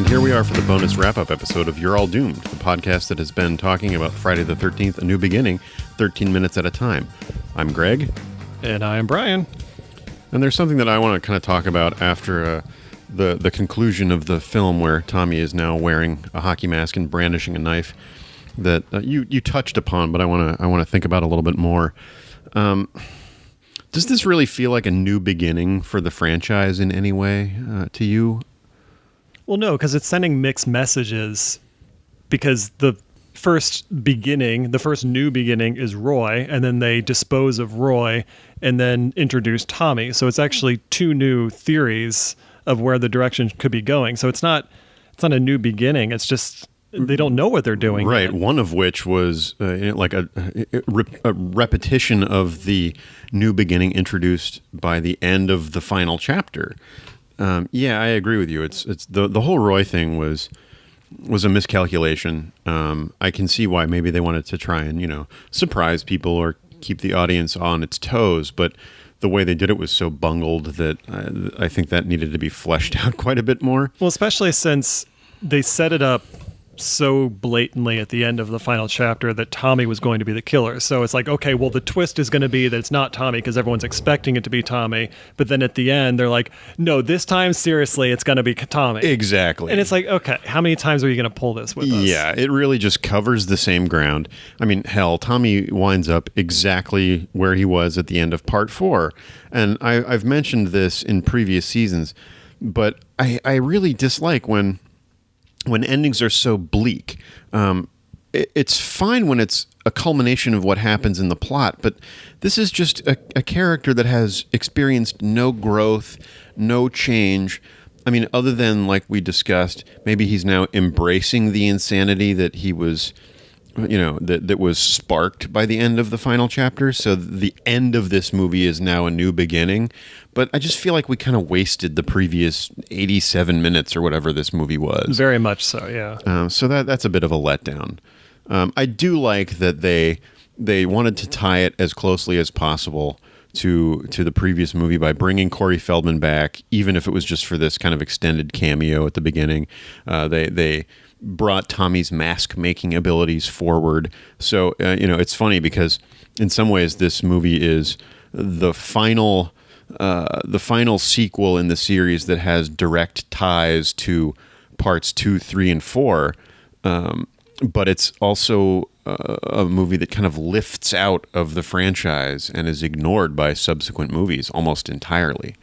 And here we are for the bonus wrap-up episode of You're All Doomed, the podcast that has been talking about Friday the 13th, A New Beginning, 13 minutes at a time. I'm Greg. And I am Brian. And there's something that I want to kind of talk about after the conclusion of the film where Tommy is now wearing a hockey mask and brandishing a knife that you touched upon, but I want to think about a little bit more. Does this really feel like a new beginning for the franchise in any way to you? Well, no, because it's sending mixed messages, because the first new beginning is Roy, and then they dispose of Roy and then introduce Tommy. So it's actually two new theories of where the direction could be going. So it's not a new beginning. It's just they don't know what they're doing. Right. Yet. One of which was like a repetition of the new beginning introduced by the end of the final chapter. Yeah, I agree with you. It's the whole Roy thing was a miscalculation. I can see why maybe they wanted to try and surprise people or keep the audience on its toes, but the way they did it was so bungled that I think that needed to be fleshed out quite a bit more. Well, especially since they set it up so blatantly at the end of the final chapter that Tommy was going to be the killer. So it's like, okay, well, the twist is going to be that it's not Tommy because everyone's expecting it to be Tommy. But then at the end, they're like, no, this time, seriously, it's going to be Tommy. Exactly. And it's like, okay, how many times are you going to pull this with us? Yeah, it really just covers the same ground. I mean, hell, Tommy winds up exactly where he was at the end of part 4. And I've mentioned this in previous seasons, but I really dislike when endings are so bleak. It's fine when it's a culmination of what happens in the plot, but this is just a character that has experienced no growth, no change. I mean, other than, like we discussed, maybe he's now embracing the insanity that he was, that was sparked by the end of the final chapter. So the end of this movie is now a new beginning. But I just feel like we kind of wasted the previous 87 minutes or whatever this movie was. Very much so, yeah. So that's a bit of a letdown. I do like that they wanted to tie it as closely as possible to the previous movie by bringing Corey Feldman back, even if it was just for this kind of extended cameo at the beginning. They brought Tommy's mask-making abilities forward. So, it's funny because in some ways this movie is the final sequel in the series that has direct ties to parts 2, 3, and 4. But it's also a movie that kind of lifts out of the franchise and is ignored by subsequent movies almost entirely.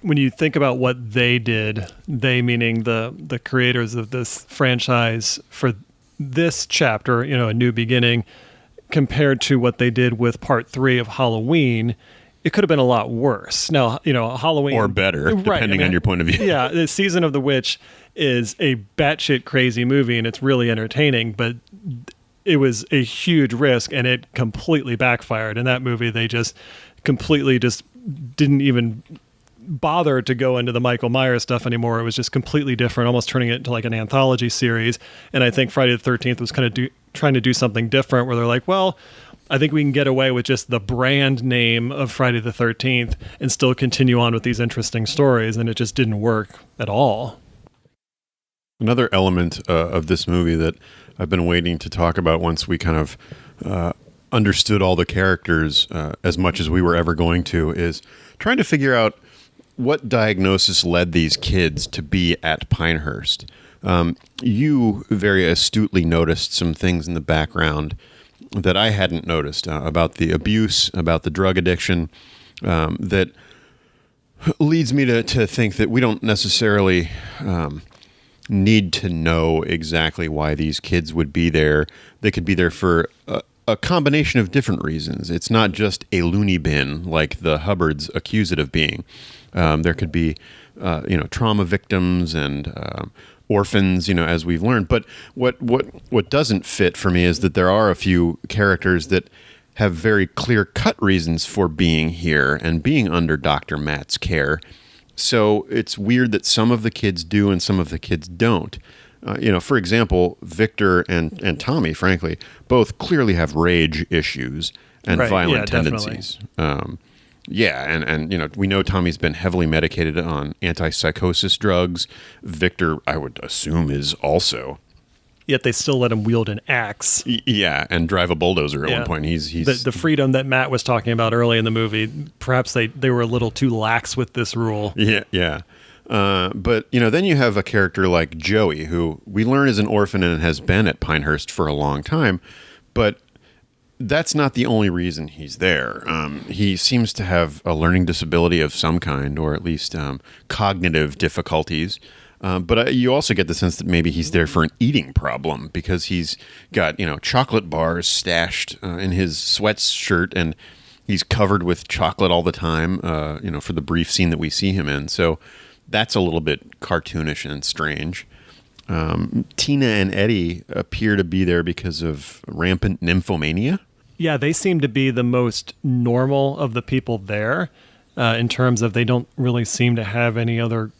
When you think about what they did, they meaning the creators of this franchise for this chapter, A New Beginning, compared to what they did with part 3 of Halloween, it could have been a lot worse. Now, Halloween... Or better, depending on your point of view. Yeah, the Season of the Witch is a batshit crazy movie, and it's really entertaining, but it was a huge risk, and it completely backfired. In that movie, they just completely didn't even bother to go into the Michael Myers stuff anymore. It was just completely different, almost turning it into like an anthology series. And I think Friday the 13th was kind of trying to do something different, where they're like, well, I think we can get away with just the brand name of Friday the 13th and still continue on with these interesting stories. And it just didn't work at all. Another element of this movie that I've been waiting to talk about once we kind of understood all the characters as much as we were ever going to is trying to figure out what diagnosis led these kids to be at Pinehurst. You very astutely noticed some things in the background that I hadn't noticed about the abuse, about the drug addiction, that leads me to think that we don't necessarily need to know exactly why these kids would be there. They could be there for a combination of different reasons. It's not just a loony bin like the Hubbards accuse it of being. There could be, trauma victims and orphans, as we've learned. But what doesn't fit for me is that there are a few characters that have very clear-cut reasons for being here and being under Dr. Matt's care. So it's weird that some of the kids do and some of the kids don't. For example, Victor and Tommy, frankly, both clearly have rage issues and violent tendencies. Yeah, and we know Tommy's been heavily medicated on antipsychosis drugs. Victor, I would assume, is also. Yet they still let him wield an axe. Yeah, and drive a bulldozer at one point. He's the freedom that Matt was talking about early in the movie. Perhaps they were a little too lax with this rule. Yeah. But then you have a character like Joey, who we learn is an orphan and has been at Pinehurst for a long time, but that's not the only reason he's there. He seems to have a learning disability of some kind, or at least cognitive difficulties. But you also get the sense that maybe he's there for an eating problem, because he's got, chocolate bars stashed in his sweatshirt, and he's covered with chocolate all the time, for the brief scene that we see him in. So that's a little bit cartoonish and strange. Tina and Eddie appear to be there because of rampant nymphomania. Yeah, they seem to be the most normal of the people there, in terms of they don't really seem to have any other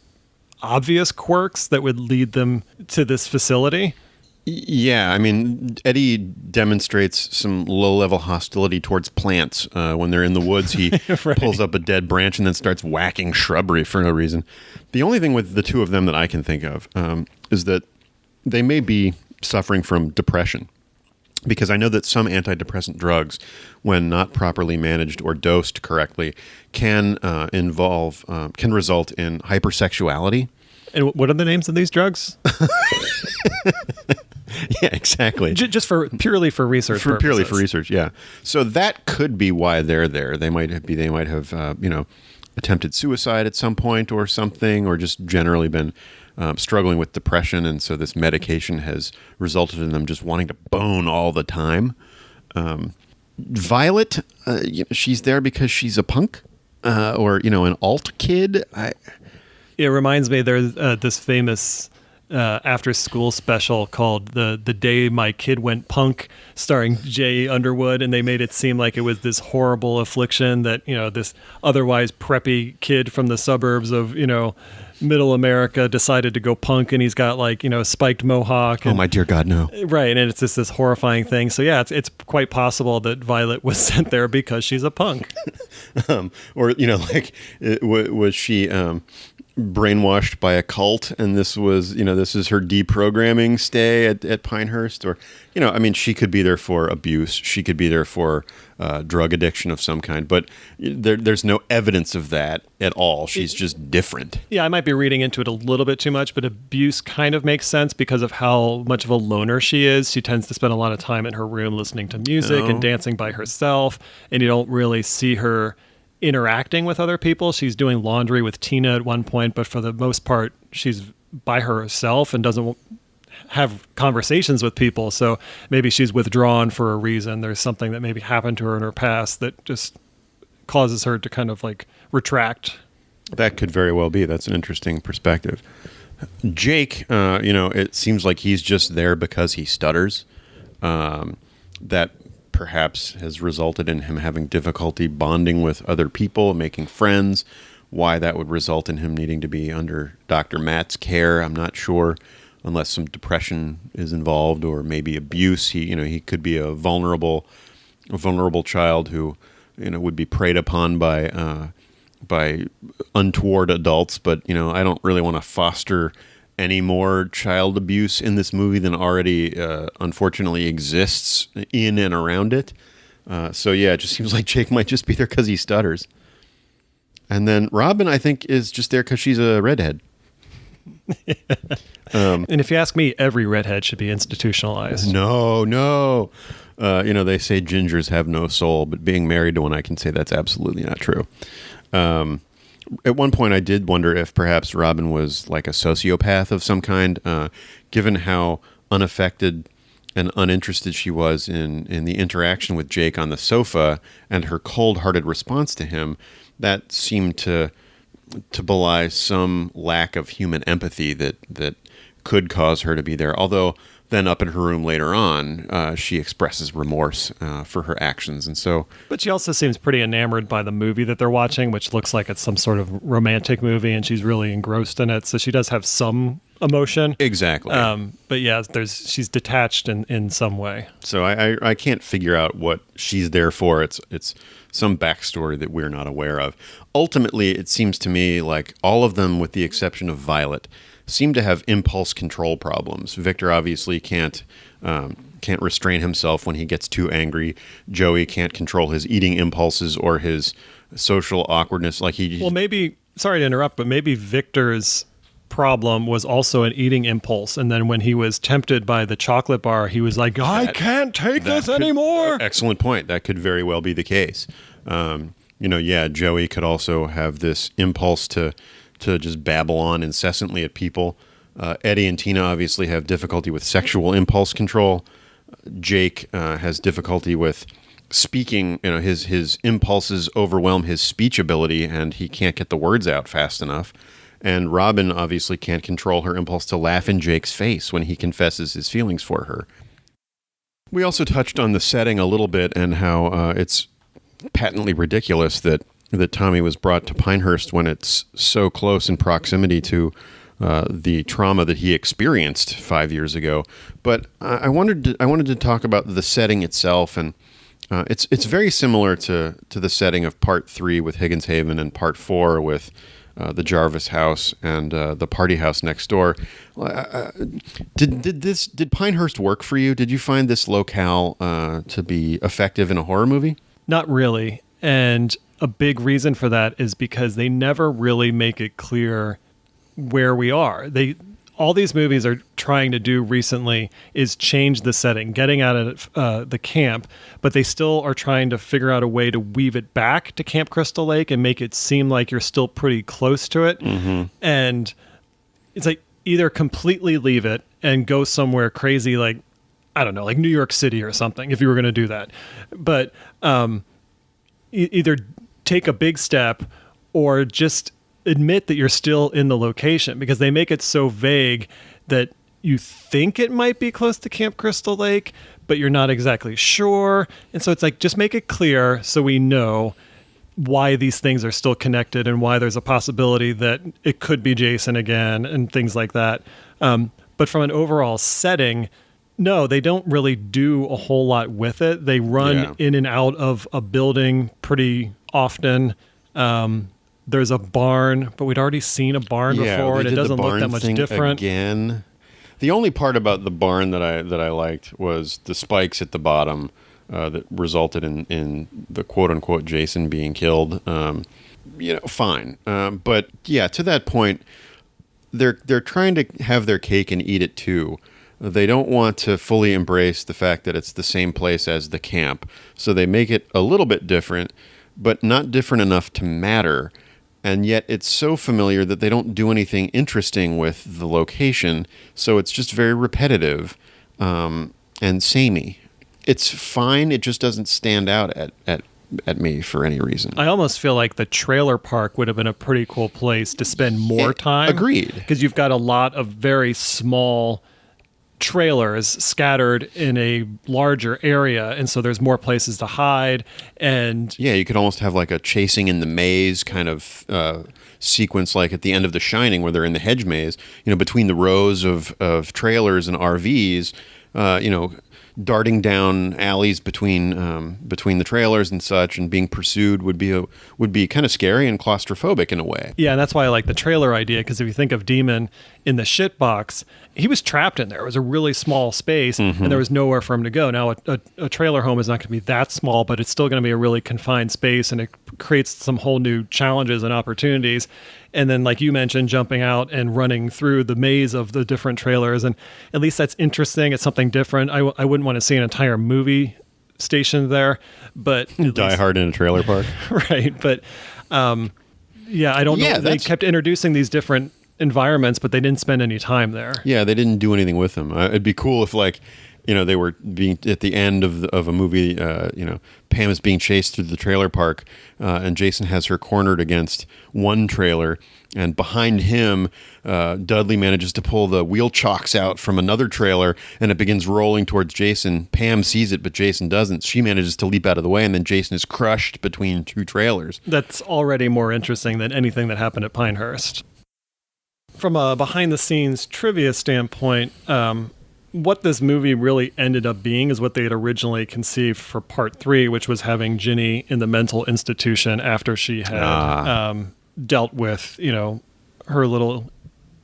obvious quirks that would lead them to this facility. Yeah, I mean, Eddie demonstrates some low-level hostility towards plants. When they're in the woods, he Right. pulls up a dead branch and then starts whacking shrubbery for no reason. The only thing with the two of them that I can think of is that they may be suffering from depression. Because I know that some antidepressant drugs, when not properly managed or dosed correctly, can result in hypersexuality. And what are the names of these drugs? Yeah, exactly. Just purely for research purposes. Purely for research, yeah. So that could be why they're there. They might have attempted suicide at some point or something, or just generally been struggling with depression, and so this medication has resulted in them just wanting to bone all the time. Violet, she's there because she's a punk, or an alt kid. It reminds me, there's this famous after-school special called "The Day My Kid Went Punk," starring Jay Underwood, and they made it seem like it was this horrible affliction that this otherwise preppy kid from the suburbs of Middle America decided to go punk, and he's got spiked mohawk. Oh my dear God, no! Right, and it's just this horrifying thing. So yeah, it's quite possible that Violet was sent there because she's a punk. Was she brainwashed by a cult, and this is her deprogramming stay at Pinehurst? Or she could be there for abuse, she could be there for drug addiction of some kind, but there's no evidence of that at all. She's just different. Yeah, I might be reading into it a little bit too much, but abuse kind of makes sense because of how much of a loner she is. She tends to spend a lot of time in her room listening to music and dancing by herself, and you don't really see her interacting with other people. She's doing laundry with Tina at one point, but for the most part, she's by herself and doesn't have conversations with people. So maybe she's withdrawn for a reason. There's something that maybe happened to her in her past that just causes her to kind of retract. That could very well be. That's an interesting perspective. Jake, it seems like he's just there because he stutters. That perhaps has resulted in him having difficulty bonding with other people, making friends. Why that would result in him needing to be under Dr. Matt's care, I'm not sure, unless some depression is involved, or maybe abuse. He could be a vulnerable child who would be preyed upon by untoward adults. But I don't really want to foster any more child abuse in this movie than already unfortunately exists in and around it. So yeah, it just seems like Jake might just be there because he stutters. And then Robin, I think, is just there because she's a redhead. And if you ask me, every redhead should be institutionalized. No. They say gingers have no soul, but being married to one, I can say that's absolutely not true. At one point, I did wonder if perhaps Robin was like a sociopath of some kind, given how unaffected and uninterested she was in the interaction with Jake on the sofa, and her cold-hearted response to him. That seemed to belie some lack of human empathy that could cause her to be there. Although then up in her room later on, she expresses remorse for her actions. And so, But she also seems pretty enamored by the movie that they're watching, which looks like it's some sort of romantic movie, and she's really engrossed in it. So she does have some emotion. exactly. But yeah, she's detached in some way. So I can't figure out what she's there for. It's some backstory that we're not aware of. Ultimately, it seems to me like all of them, with the exception of Violet, seem to have impulse control problems. Victor obviously can't restrain himself when he gets too angry. Joey can't control his eating impulses or his social awkwardness. Well, maybe, sorry to interrupt, but maybe Victor's problem was also an eating impulse, and then when he was tempted by the chocolate bar, he was like, I can't take this anymore. Excellent point. That could very well be the case. Joey could also have this impulse to just babble on incessantly at people. Eddie and Tina obviously have difficulty with sexual impulse control. Jake has difficulty with speaking. His impulses overwhelm his speech ability, and he can't get the words out fast enough. And Robin obviously can't control her impulse to laugh in Jake's face when he confesses his feelings for her. We also touched on the setting a little bit and how it's patently ridiculous that Tommy was brought to Pinehurst when it's so close in proximity to the trauma that he experienced 5 years ago. But I wanted to talk about the setting itself, and it's very similar to the setting of Part 3 with Higgins Haven and Part 4 with the Jarvis house and the party house next door. Did Pinehurst work for you? Did you find this locale to be effective in a horror movie? Not really. And a big reason for that is because they never really make it clear where we are. All these movies are trying to do recently is change the setting, getting out of the camp, but they still are trying to figure out a way to weave it back to Camp Crystal Lake and make it seem like you're still pretty close to it. Mm-hmm. And it's like either completely leave it and go somewhere crazy, like, I don't know, like New York City or something, if you were going to do that. But either take a big step or just admit that you're still in the location, because they make it so vague that you think it might be close to Camp Crystal Lake, but you're not exactly sure. And so it's like, just make it clear so we know why these things are still connected and why there's a possibility that it could be Jason again and things like that. But from an overall setting, no, they don't really do a whole lot with it. They run in and out of a building pretty often. There's a barn, but we'd already seen a barn before, and it doesn't look that much different. Again, the only part about the barn that I liked was the spikes at the bottom that resulted in the quote unquote Jason being killed. Fine, but yeah, to that point, they're trying to have their cake and eat it too. They don't want to fully embrace the fact that it's the same place as the camp, so they make it a little bit different, but not different enough to matter. And yet it's so familiar that they don't do anything interesting with the location, so it's just very repetitive and samey. It's fine, it just doesn't stand out at me for any reason. I almost feel like the trailer park would have been a pretty cool place to spend more time. Agreed. Because you've got a lot of very small trailers scattered in a larger area, and so there's more places to hide. And yeah, you could almost have like a chasing in the maze kind of sequence, like at the end of The Shining, where they're in the hedge maze, between the rows of trailers and RVs, darting down alleys between the trailers and such, and being pursued would be kind of scary and claustrophobic in a way. Yeah, and that's why I like the trailer idea, because if you think of Demon in the shit box, he was trapped in there. It was a really small space, and there was nowhere for him to go. Now, a trailer home is not going to be that small, but it's still going to be a really confined space, and it creates some whole new challenges and opportunities. And then, like you mentioned, jumping out and running through the maze of the different trailers, and at least that's interesting. It's something different. I wouldn't want to see an entire movie stationed there, but Die Hard in a trailer park, right? But I don't know. They kept introducing these different environments, but they didn't spend any time there. Yeah, they didn't do anything with them. It'd be cool if, like, they were being at the end of a movie. Pam is being chased through the trailer park, and Jason has her cornered against one trailer. And behind him, Dudley manages to pull the wheel chocks out from another trailer, and it begins rolling towards Jason. Pam sees it, but Jason doesn't. She manages to leap out of the way, and then Jason is crushed between two trailers. That's already more interesting than anything that happened at Pinehurst. From a behind-the-scenes trivia standpoint, what this movie really ended up being is what they had originally conceived for part 3, which was having Ginny in the mental institution after she had dealt with, her little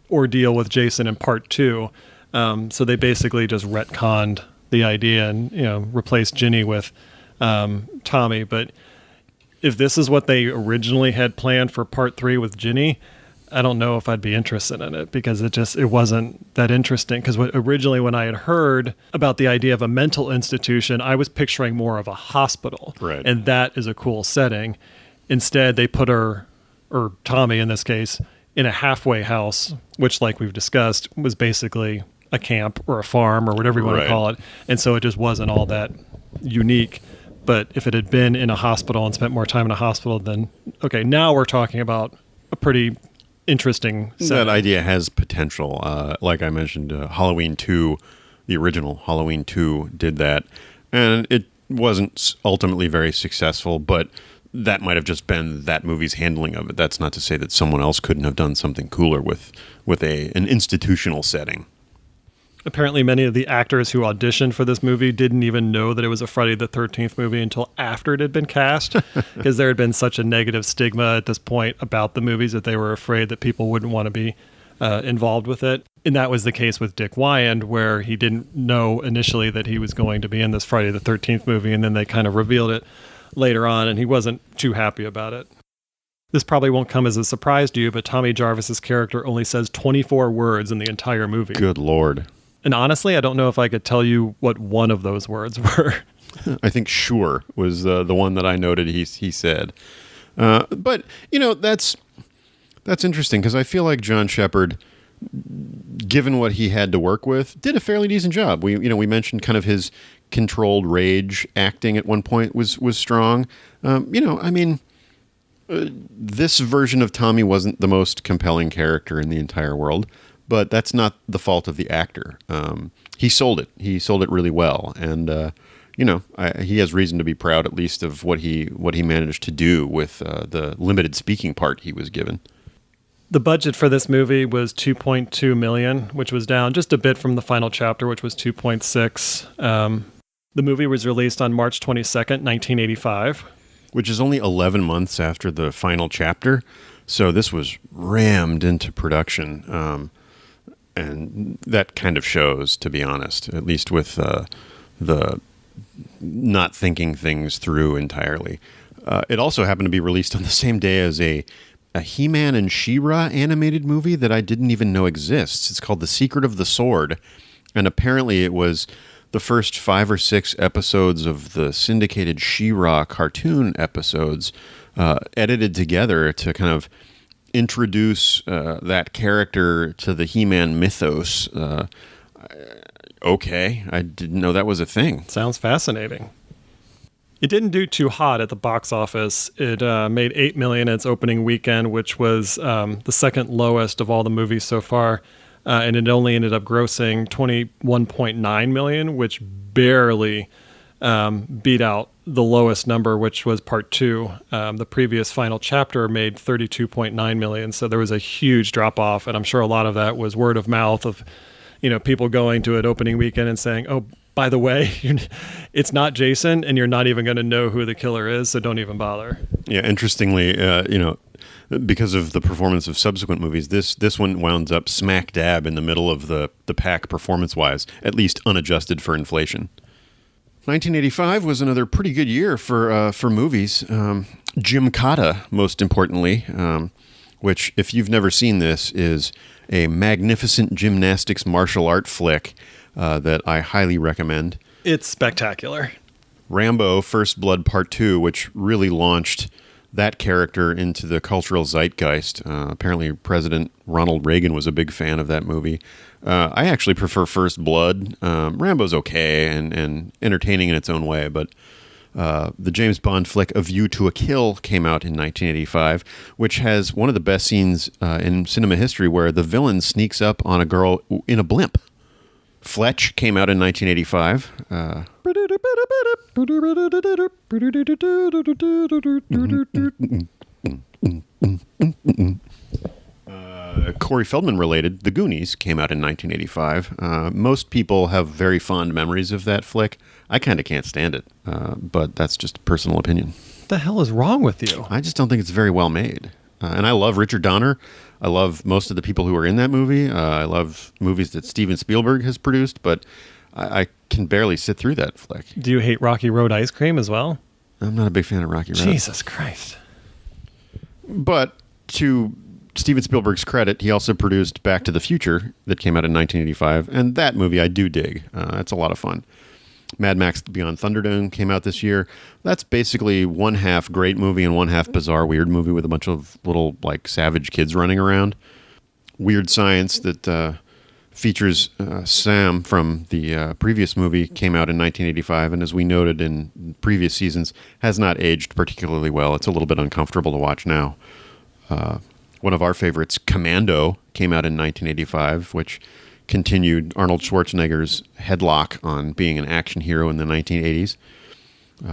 ordeal with Jason in part 2. So they basically just retconned the idea and, replaced Ginny with Tommy. But if this is what they originally had planned for part 3 with Ginny, I don't know if I'd be interested in it, because it wasn't that interesting. Because originally when I had heard about the idea of a mental institution, I was picturing more of a hospital. Right. And that is a cool setting. Instead, they put her, or Tommy in this case, in a halfway house, which, like we've discussed, was basically a camp or a farm or whatever you want to call it. And so it just wasn't all that unique. But if it had been in a hospital and spent more time in a hospital, then, okay, now we're talking about a pretty interesting setting. That idea has potential. Like I mentioned, Halloween 2, the original Halloween 2 did that. And it wasn't ultimately very successful, but that might have just been that movie's handling of it. That's not to say that someone else couldn't have done something cooler with an institutional setting. Apparently, many of the actors who auditioned for this movie didn't even know that it was a Friday the 13th movie until after it had been cast, because there had been such a negative stigma at this point about the movies that they were afraid that people wouldn't want to be involved with it. And that was the case with Dick Wyand, where he didn't know initially that he was going to be in this Friday the 13th movie, and then they kind of revealed it later on, and he wasn't too happy about it. This probably won't come as a surprise to you, but Tommy Jarvis's character only says 24 words in the entire movie. Good Lord. And honestly, I don't know if I could tell you what one of those words were. I think "sure" was the one that I noted he said. But, that's interesting, because I feel like John Shepherd, given what he had to work with, did a fairly decent job. We mentioned kind of his controlled rage acting at one point was strong. This version of Tommy wasn't the most compelling character in the entire world, but that's not the fault of the actor. He sold it. He sold it really well, and he has reason to be proud, at least, of what he managed to do with the limited speaking part he was given. The budget for this movie was $2.2 million, which was down just a bit from the final chapter, which was $2.6. The movie was released on March 22nd, 1985. Which is only 11 months after the final chapter, so this was rammed into production. And that kind of shows, to be honest, at least with the not thinking things through entirely. It also happened to be released on the same day as a He-Man and She-Ra animated movie that I didn't even know exists. It's called The Secret of the Sword, and apparently it was the first 5 or 6 episodes of the syndicated She-Ra cartoon episodes edited together to kind of introduce that character to the He-Man mythos. Okay, I didn't know that was a thing. Sounds fascinating. It didn't do too hot at the box office. It made $8 million its opening weekend, which was the second lowest of all the movies so far. And it only ended up grossing $21.9 million, which barely beat out the lowest number, which was part 2. The previous final chapter made $32.9 million. So there was a huge drop off. And I'm sure a lot of that was word of mouth of, people going to it opening weekend and saying, oh, by the way, it's not Jason, and you're not even going to know who the killer is, so don't even bother. Yeah, interestingly, because of the performance of subsequent movies, this one wound up smack dab in the middle of the pack performance-wise, at least unadjusted for inflation. 1985 was another pretty good year for movies. Gymkata, most importantly, which, if you've never seen this, is a magnificent gymnastics martial art flick that I highly recommend. It's spectacular. Rambo: First Blood Part 2, which really launched that character into the cultural zeitgeist. Apparently, President Ronald Reagan was a big fan of that movie. I actually prefer First Blood. Rambo's okay and entertaining in its own way, but the James Bond flick A View to a Kill came out in 1985, which has one of the best scenes in cinema history where the villain sneaks up on a girl in a blimp. Fletch came out in 1985. Corey Feldman related, The Goonies came out in 1985. Most people have very fond memories of that flick. I kind of can't stand it, but that's just a personal opinion. What the hell is wrong with you? I just don't think it's very well made. And I love Richard Donner. I love most of the people who are in that movie. I love movies that Steven Spielberg has produced, but I can barely sit through that flick. Do you hate Rocky Road ice cream as well? I'm not a big fan of Rocky Road. Jesus Christ. But to Steven Spielberg's credit, he also produced Back to the Future that came out in 1985, and that movie I do dig. It's a lot of fun. Mad Max Beyond Thunderdome came out this year. That's basically one half great movie and one half bizarre weird movie with a bunch of little like savage kids running around. Weird Science that features Sam from the previous movie came out in 1985, and as we noted in previous seasons, has not aged particularly well. It's a little bit uncomfortable to watch now. One of our favorites, Commando, came out in 1985, which continued Arnold Schwarzenegger's headlock on being an action hero in the 1980s.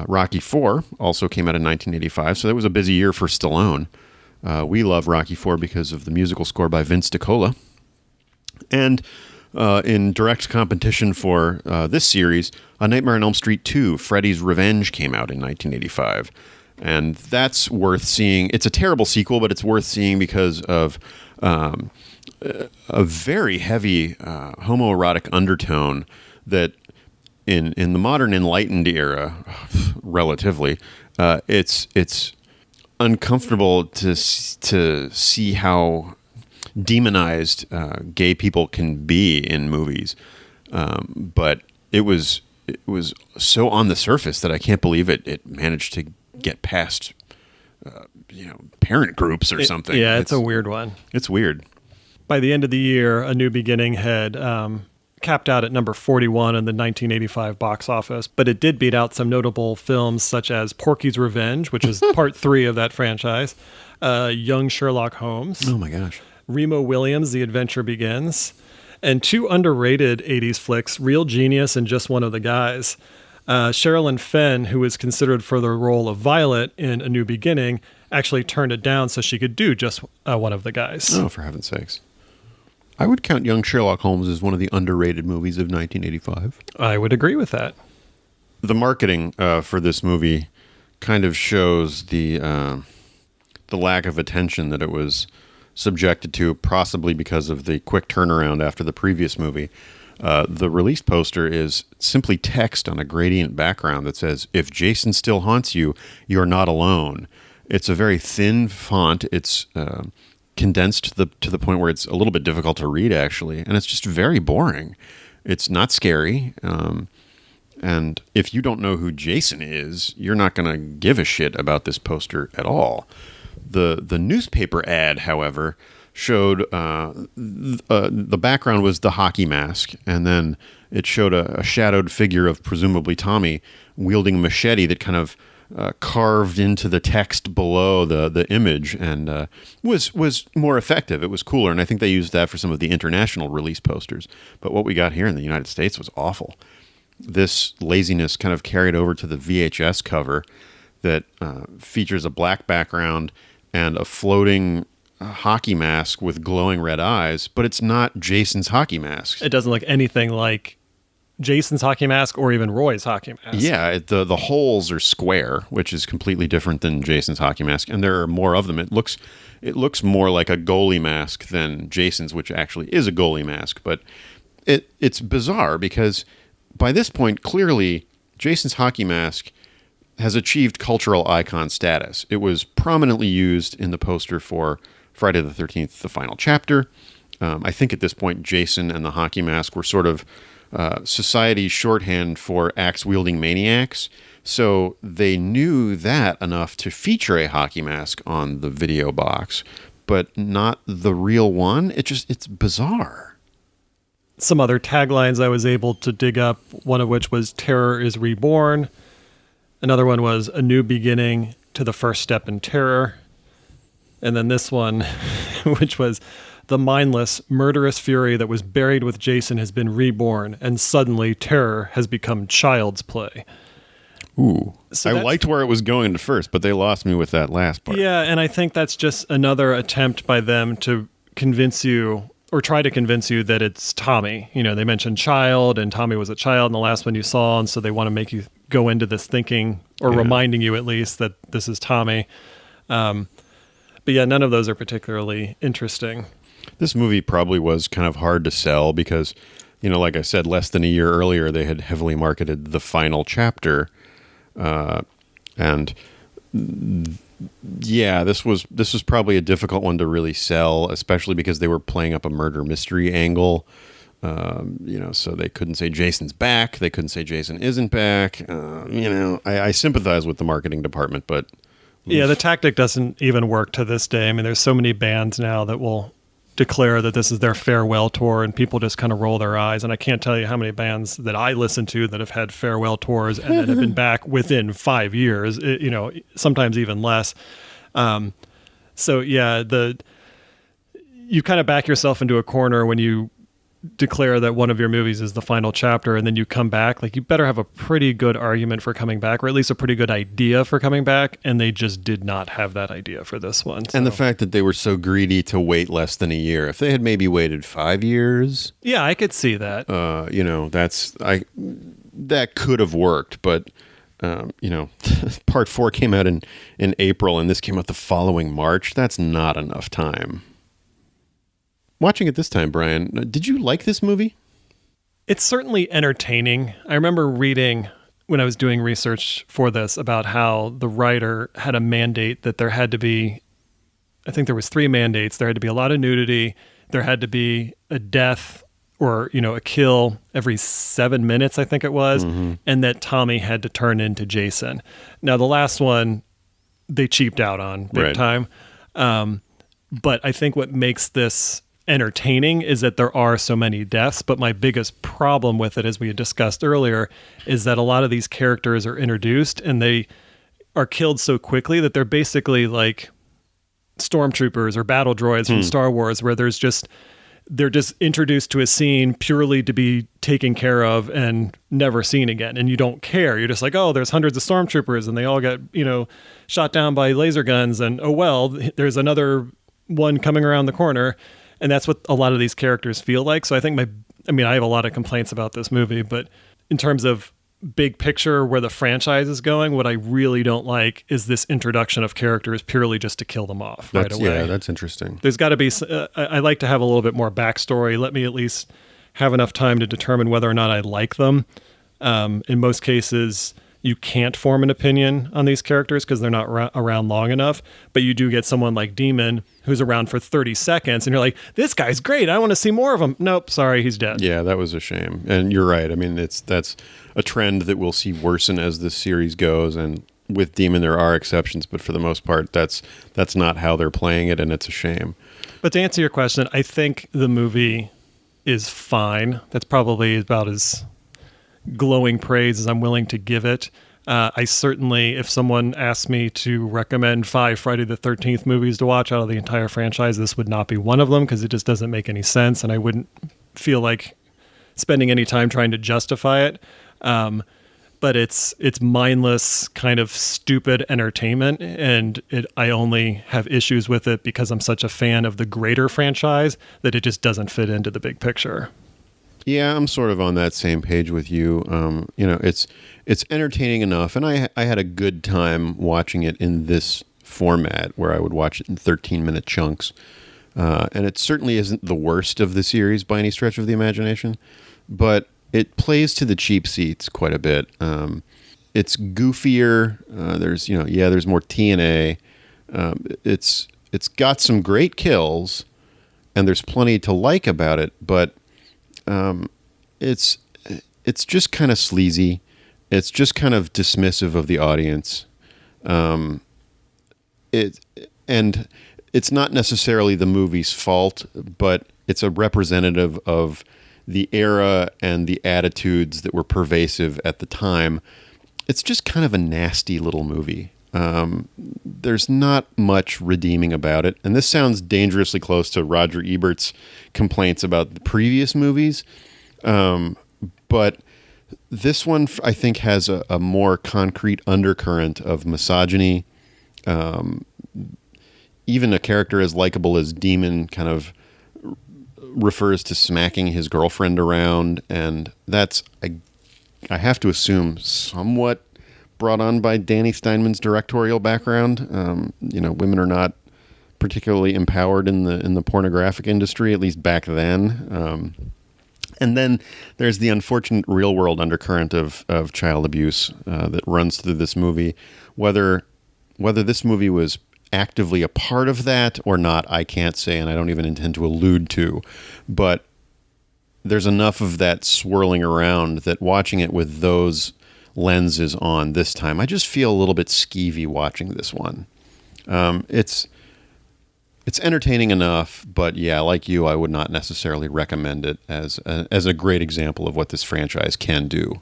Rocky IV also came out in 1985, so that was a busy year for Stallone. We love Rocky IV because of the musical score by Vince DiCola. And in direct competition for this series, A Nightmare on Elm Street 2, Freddy's Revenge came out in 1985. And that's worth seeing. It's a terrible sequel, but it's worth seeing because of a very heavy homoerotic undertone that in the modern enlightened era, relatively, it's uncomfortable to see how demonized gay people can be in movies. But it was so on the surface that I can't believe it managed to get past parent groups or something. Yeah, it's a weird one. It's weird. By the end of the year, A New Beginning had capped out at number 41 in the 1985 box office, but it did beat out some notable films such as Porky's Revenge, which is part 3 of that franchise, Young Sherlock Holmes. Oh my gosh. Remo Williams' The Adventure Begins, and 2 underrated 80s flicks, Real Genius and Just One of the Guys. Sherilyn Fenn, who was considered for the role of Violet in A New Beginning, actually turned it down so she could do Just One of the Guys. Oh, for heaven's sakes. I would count Young Sherlock Holmes as one of the underrated movies of 1985. I would agree with that. The marketing for this movie kind of shows the lack of attention that it was subjected to, possibly because of the quick turnaround after the previous movie. The release poster is simply text on a gradient background that says, "If Jason still haunts you, you're not alone." It's a very thin font. It's condensed to the point where it's a little bit difficult to read, actually, and it's just very boring. It's not scary, and if you don't know who Jason is, you're not going to give a shit about this poster at all. The newspaper ad, however, showed the background was the hockey mask, and then it showed a shadowed figure of presumably Tommy wielding a machete that kind of carved into the text below the image, and was more effective. It was cooler, and I think they used that for some of the international release posters. But what we got here in the United States was awful. This laziness kind of carried over to the VHS cover that features a black background and a floating hockey mask with glowing red eyes, but it's not Jason's hockey mask. It doesn't look anything like Jason's hockey mask or even Roy's hockey mask. Yeah, the holes are square, which is completely different than Jason's hockey mask, and there are more of them. It looks more like a goalie mask than Jason's, which actually is a goalie mask. But it's bizarre because by this point, clearly, Jason's hockey mask has achieved cultural icon status. It was prominently used in the poster for Friday the 13th, The Final Chapter. I think at this point, Jason and the hockey mask were sort of society's shorthand for axe-wielding maniacs. So they knew that enough to feature a hockey mask on the video box, but not the real one. It's bizarre. Some other taglines I was able to dig up, one of which was "Terror is reborn." Another one was "A new beginning to the first step in terror." And then this one, which was "The mindless, murderous fury that was buried with Jason has been reborn, and suddenly terror has become child's play." Ooh. So I that's- liked where it was going at first, but they lost me with that last part. Yeah, and I think that's just another attempt by them to convince you or try to convince you that it's Tommy. You know, they mentioned child, and Tommy was a child in the last one you saw, and so they want to make you go into this thinking, or reminding you at least, that this is Tommy. But yeah, none of those are particularly interesting. This movie probably was kind of hard to sell because, you know, like I said, less than a year earlier, they had heavily marketed the final chapter. And yeah, this was probably a difficult one to really sell, especially because they were playing up a murder mystery angle. You know, so they couldn't say Jason's back. They couldn't say Jason isn't back. You know, I sympathize with the marketing department, but yeah, the tactic doesn't even work to this day. I mean, there's so many bands now that will declare that this is their farewell tour, and people just kind of roll their eyes. And I can't tell you how many bands that I listen to that have had farewell tours and then have been back within 5 years, you know, sometimes even less. So yeah, you kind of back yourself into a corner when you declare that one of your movies is the final chapter, and then you come back. Like, you better have a pretty good argument for coming back, or at least a pretty good idea for coming back, and they just did not have that idea for this one. So. And the fact that they were so greedy to wait less than a year. If they had maybe waited 5 years, yeah, I could see that. you know, that could have worked, but you know, part 4 came out in April, and this came out the following March. That's not enough time. Watching it this time, Brian, did you like this movie? It's certainly entertaining. I remember reading when I was doing research for this about how the writer had a mandate that there had to be, I think there was 3 mandates. There had to be a lot of nudity. There had to be a death or, you know, a kill every 7 minutes, I think it was. Mm-hmm. And that Tommy had to turn into Jason. Now, the last one, they cheaped out on big time. But I think what makes this entertaining is that there are so many deaths, but my biggest problem with it, as we had discussed earlier, is that a lot of these characters are introduced and they are killed so quickly that they're basically like stormtroopers or battle droids from Star Wars, where they're just introduced to a scene purely to be taken care of and never seen again, and you don't care. You're just like, oh, there's hundreds of stormtroopers and they all get, you know, shot down by laser guns, and oh well, there's another one coming around the corner. And that's what a lot of these characters feel like. So I think I have a lot of complaints about this movie, but in terms of big picture, where the franchise is going, what I really don't like is this introduction of characters purely just to kill them off right away. Yeah, that's interesting. There's got to be, I like to have a little bit more backstory. Let me at least have enough time to determine whether or not I like them. In most cases, you can't form an opinion on these characters because they're not around long enough, but you do get someone like Demon who's around for 30 seconds and you're like, this guy's great, I want to see more of him. Nope, sorry, he's dead. Yeah, that was a shame. And you're right. I mean, that's a trend that we'll see worsen as this series goes, and with Demon there are exceptions, but for the most part that's not how they're playing it, and it's a shame. But to answer your question, I think the movie is fine. That's probably about as glowing praise as I'm willing to give it. I certainly, if someone asked me to recommend 5 Friday the 13th movies to watch out of the entire franchise, this would not be one of them, because it just doesn't make any sense, and I wouldn't feel like spending any time trying to justify it. But it's mindless, kind of stupid entertainment, and I only have issues with it because I'm such a fan of the greater franchise that it just doesn't fit into the big picture. Yeah, I'm sort of on that same page with you. You know, it's entertaining enough, and I had a good time watching it in this format where I would watch it in 13-minute chunks. And it certainly isn't the worst of the series by any stretch of the imagination, but it plays to the cheap seats quite a bit. It's goofier. There's more TNA. It's got some great kills, and there's plenty to like about it, but it's it's just kind of sleazy. It's just kind of dismissive of the audience. And it's not necessarily the movie's fault, but it's a representative of the era and the attitudes that were pervasive at the time. It's just kind of a nasty little movie. There's not much redeeming about it. And this sounds dangerously close to Roger Ebert's complaints about the previous movies. But this one, I think, has a more concrete undercurrent of misogyny. Even a character as likable as Demon kind of refers to smacking his girlfriend around. And that's, I have to assume, somewhat brought on by Danny Steinman's directorial background. Women are not particularly empowered in the pornographic industry, at least back then. And then there's the unfortunate real world undercurrent of child abuse that runs through this movie. Whether this movie was actively a part of that or not, I can't say, and I don't even intend to allude to. But there's enough of that swirling around that watching it with those lenses on this time, I just feel a little bit skeevy watching this one. It's entertaining enough, but yeah, like you, I would not necessarily recommend it as a great example of what this franchise can do.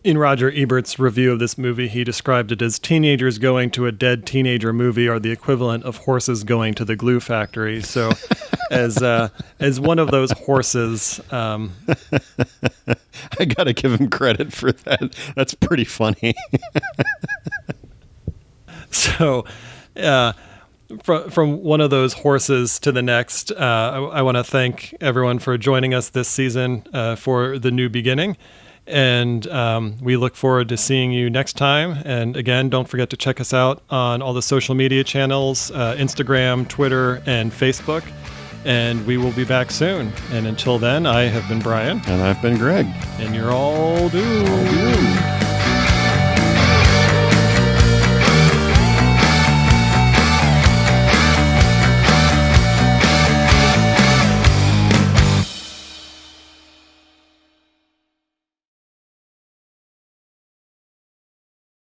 In Roger Ebert's review of this movie, he described it as teenagers going to a dead teenager movie are the equivalent of horses going to the glue factory. So as one of those horses... I got to give him credit for that. That's pretty funny. So... From one of those horses to the next, I want to thank everyone for joining us this season for The New Beginning. And we look forward to seeing you next time. And again, don't forget to check us out on all the social media channels, Instagram, Twitter, and Facebook. And we will be back soon. And until then, I have been Brian. And I've been Greg. And you're all doomed.